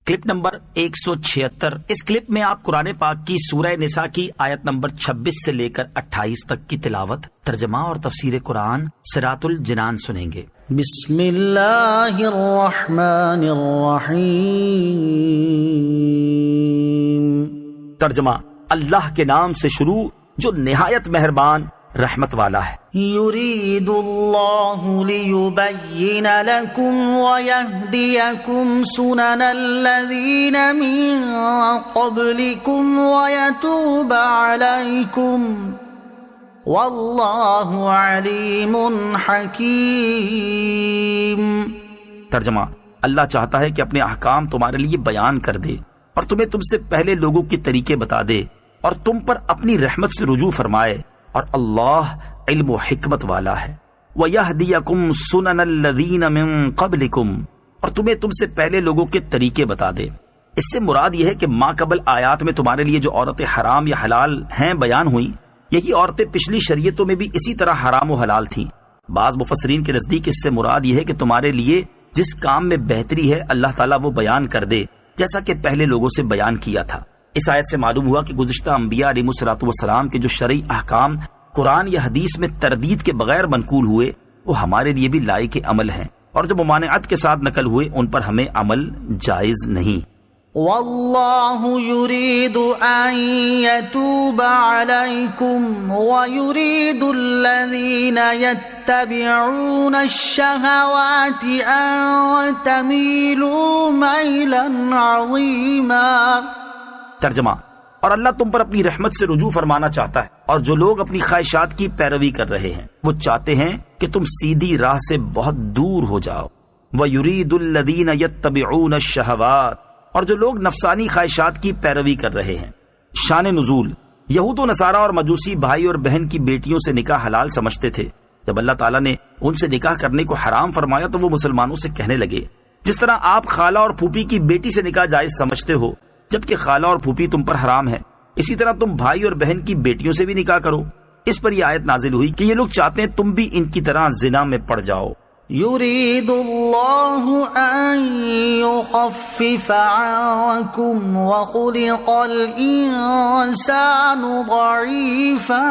Clip number 176۔ اس clip میں آپ قرآن پاک کی سورہ نساء کی آیت نمبر 26 سے لے کر 28 تک کی تلاوت، ترجمہ اور تفسیر قرآن صراط الجنان سنیں گے۔ بسم اللہ الرحمن الرحیم۔ ترجمہ، اللہ کے نام سے شروع جو نہایت مہربان رحمت والا ہے۔ یرید اللہ لیبین لکم ویہدیکم سنن الذین من قبلکم ویتوب علیکم واللہ علیم حکیم۔ ترجمہ، اللہ چاہتا ہے کہ اپنے احکام تمہارے لیے بیان کر دے اور تمہیں تم سے پہلے لوگوں کے طریقے بتا دے اور تم پر اپنی رحمت سے رجوع فرمائے، اور اللہ علم و حکمت والا ہے۔ وَيَهْدِيَكُمْ سُنَنَ الَّذِينَ مِن قَبْلِكُمْ، اور تمہیں تم سے پہلے لوگوں کے طریقے بتا دے۔ اس سے مراد یہ ہے کہ ما قبل آیات میں تمہارے لیے جو عورتیں حرام یا حلال ہیں بیان ہوئیں، یہی عورتیں پچھلی شریعتوں میں بھی اسی طرح حرام و حلال تھیں۔ بعض مفسرین کے نزدیک اس سے مراد یہ ہے کہ تمہارے لیے جس کام میں بہتری ہے اللہ تعالیٰ وہ بیان کر دے، جیسا کہ پہلے لوگوں سے بیان کیا تھا۔ اس آیت سے معلوم ہوا کہ گزشتہ انبیاء علیہ الصلوۃ والسلام کے جو شرعی احکام قرآن یا حدیث میں تردید کے بغیر منقول ہوئے وہ ہمارے لیے بھی لائق عمل ہیں، اور جو ممانعت کے ساتھ نقل ہوئے ان پر ہمیں عمل جائز نہیں۔ واللہ یرید ان یتوب علیکم ویرید الذین یتبعون الشہوات ان تمیلوا میلا عظیما۔ ترجمہ، اور اللہ تم پر اپنی رحمت سے رجوع فرمانا چاہتا ہے، اور جو لوگ اپنی خواہشات کی پیروی کر رہے ہیں وہ چاہتے ہیں کہ تم سیدھی راہ سے بہت دور ہو جاؤ۔ وَيُرِيدُ الَّذِينَ يَتَّبِعُونَ الشَّهَوَاتِ، اور جو لوگ نفسانی خواہشات کی پیروی کر رہے ہیں۔ شان نزول، یہود و نصارہ اور مجوسی بھائی اور بہن کی بیٹیوں سے نکاح حلال سمجھتے تھے۔ جب اللہ تعالیٰ نے ان سے نکاح کرنے کو حرام فرمایا تو وہ مسلمانوں سے کہنے لگے، جس طرح آپ خالہ اور پھوپھی کی بیٹی سے نکاح جائز سمجھتے ہو جبکہ خالہ اور پھوپھی تم پر حرام ہے، اسی طرح تم بھائی اور بہن کی بیٹیوں سے بھی نکاح کرو۔ اس پر یہ آیت نازل ہوئی کہ یہ لوگ چاہتے ہیں تم بھی ان کی طرح زنا میں پڑ جاؤ۔ یرید اللہ ان یخفف عنکم وخلق الانسان ضعیفا۔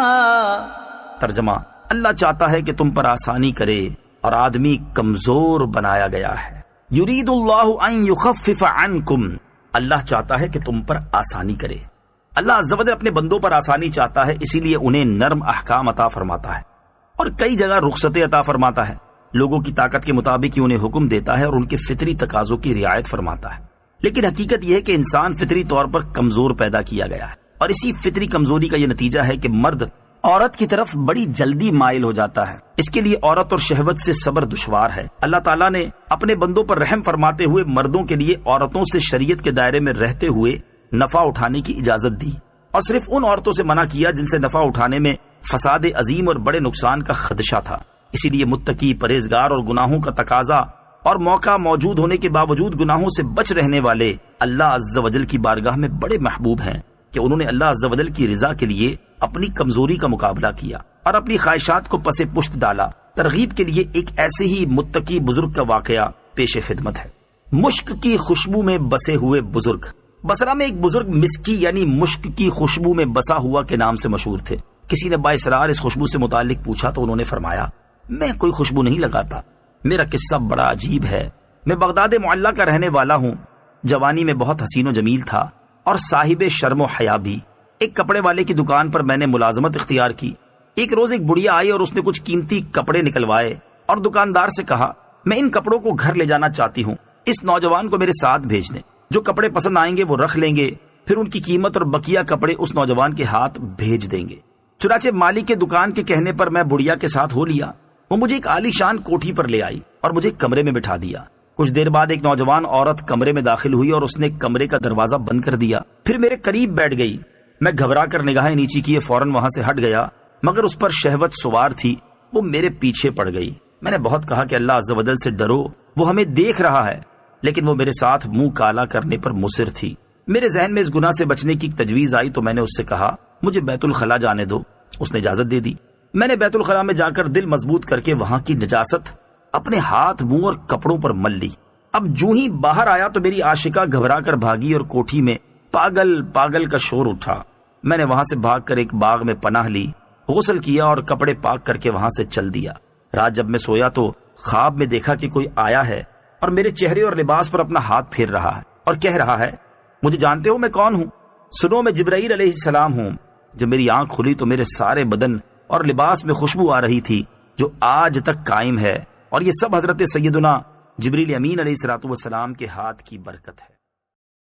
ترجمہ، اللہ چاہتا ہے کہ تم پر آسانی کرے اور آدمی کمزور بنایا گیا ہے۔ یرید اللہ ان یخفف عنکم، اللہ چاہتا ہے کہ تم پر آسانی کرے۔ اللہ عز و جل اپنے بندوں پر آسانی چاہتا ہے، اسی لیے انہیں نرم احکام عطا فرماتا ہے اور کئی جگہ رخصتیں عطا فرماتا ہے۔ لوگوں کی طاقت کے مطابق ہی انہیں حکم دیتا ہے اور ان کے فطری تقاضوں کی رعایت فرماتا ہے۔ لیکن حقیقت یہ ہے کہ انسان فطری طور پر کمزور پیدا کیا گیا ہے، اور اسی فطری کمزوری کا یہ نتیجہ ہے کہ مرد عورت کی طرف بڑی جلدی مائل ہو جاتا ہے۔ اس کے لیے عورت اور شہوت سے صبر دشوار ہے۔ اللہ تعالیٰ نے اپنے بندوں پر رحم فرماتے ہوئے مردوں کے لیے عورتوں سے شریعت کے دائرے میں رہتے ہوئے نفع اٹھانے کی اجازت دی، اور صرف ان عورتوں سے منع کیا جن سے نفع اٹھانے میں فساد عظیم اور بڑے نقصان کا خدشہ تھا۔ اسی لیے متقی، پرہیزگار اور گناہوں کا تقاضا اور موقع موجود ہونے کے باوجود گناہوں سے بچ رہنے والے اللہ عز و جل کی بارگاہ میں بڑے محبوب ہیں کہ انہوں نے اللہ عز و جل کی رضا کے لیے اپنی کمزوری کا مقابلہ کیا اور اپنی خواہشات کو پس پشت ڈالا۔ ترغیب کے لیے ایک ایسے ہی متقی بزرگ کا واقعہ پیش خدمت ہے۔ مشک کی خوشبو میں بسے ہوئے بزرگ۔ بصرہ میں ایک بزرگ مسکی یعنی مشک کی خوشبو میں بسا ہوا کے نام سے مشہور تھے۔ کسی نے بااسرار اس خوشبو سے متعلق پوچھا تو انہوں نے فرمایا، میں کوئی خوشبو نہیں لگاتا، میرا قصہ بڑا عجیب ہے۔ میں بغداد معلیٰ کا رہنے والا ہوں، جوانی میں بہت حسین و جمیل تھا اور صاحب شرم و حیا بھی۔ ایک کپڑے والے کی دکان پر میں نے ملازمت اختیار کی۔ ایک روز ایک بڑھیا آئی اور اس نے کچھ قیمتی کپڑے نکلوائے اور دکاندار سے کہا، میں ان کپڑوں کو گھر لے جانا چاہتی ہوں، اس نوجوان کو میرے ساتھ بھیج دیں، جو کپڑے پسند آئیں گے وہ رکھ لیں گے، پھر ان کی قیمت اور بقیہ کپڑے اس نوجوان کے ہاتھ بھیج دیں گے۔ چنانچہ مالک کے دکان کے کہنے پر میں بڑھیا کے ساتھ ہو لیا۔ وہ مجھے ایک عالی شان کوٹھی پر لے آئی اور مجھے کمرے میں بٹھا دیا۔ کچھ دیر بعد ایک نوجوان عورت کمرے میں داخل ہوئی اور اس نے کمرے کا دروازہ بند کر دیا، پھر میرے قریب بیٹھ گئی۔ میں گھبرا کر نگاہیں نیچی کیے فوراً وہاں سے ہٹ گیا، مگر اس پر شہوت سوار تھی، وہ میرے پیچھے پڑ گئی۔ میں نے بہت کہا کہ اللہ عز و جل سے ڈرو، وہ ہمیں دیکھ رہا ہے، لیکن وہ میرے ساتھ منہ کالا کرنے پر مصر تھی۔ میرے ذہن میں اس گناہ سے بچنے کی تجویز آئی تو میں نے اس سے کہا، مجھے بیت الخلاء جانے دو۔ اس نے اجازت دے دی۔ میں نے بیت الخلاء میں جا کر دل مضبوط کر کے وہاں کی نجاست اپنے ہاتھ، منہ اور کپڑوں پر مل لی۔ اب جو ہی باہر آیا تو میری عاشقہ گھبرا کر بھاگی اور کوٹھی میں پاگل پاگل کا شور اٹھا۔ میں نے وہاں سے بھاگ کر ایک باغ میں پناہ لی، غسل کیا اور کپڑے پاک کر کے وہاں سے چل دیا۔ رات جب میں سویا تو خواب میں دیکھا کہ کوئی آیا ہے اور میرے چہرے اور لباس پر اپنا ہاتھ پھیر رہا ہے اور کہہ رہا ہے، مجھے جانتے ہو میں کون ہوں؟ سنو، میں جبرائیل علیہ السلام ہوں۔ جب میری آنکھ کھلی تو میرے سارے بدن اور لباس میں خوشبو آ رہی تھی جو آج تک قائم ہے، اور یہ سب حضرت سیدنا جبریل امین علیہ الصلوۃ والسلام کے ہاتھ کی برکت ہے۔